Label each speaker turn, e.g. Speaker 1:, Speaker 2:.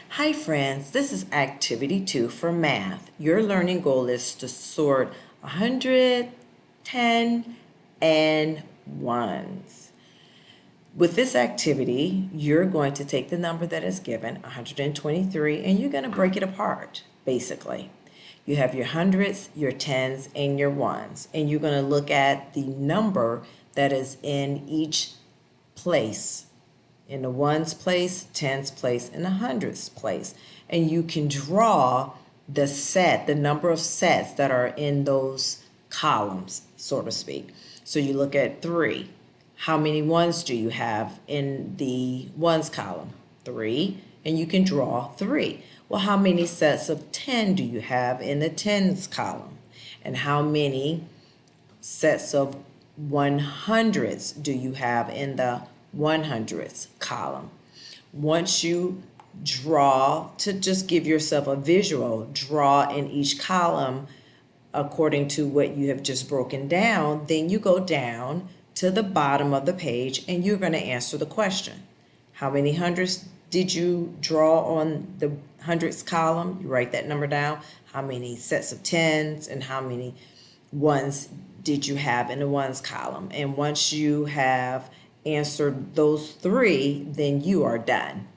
Speaker 1: Hi friends, this is activity 2 for math. Your learning goal is to sort 100, 10, and ones. With this activity, you're going to take the number that is given, 123, and you're going to break it apart, basically. You have your hundreds, your tens, and your ones, and you're going to look at the number that is in each place, in the ones place, tens place, and the hundreds place. And you can draw the number of sets that are in those columns, so to speak. So you look at 3. How many ones do you have in the ones column? 3, and you can draw 3. Well, how many sets of 10 do you have in the tens column? And how many sets of 100s do you have in the 100s column? Once you draw, to just give yourself a visual, draw in each column according to what you have just broken down, then you go down to the bottom of the page and you're going to answer the question. How many hundreds did you draw on the hundreds column? You write that number down. How many sets of tens and how many ones did you have in the ones column? And once you have answered those 3, then you are done.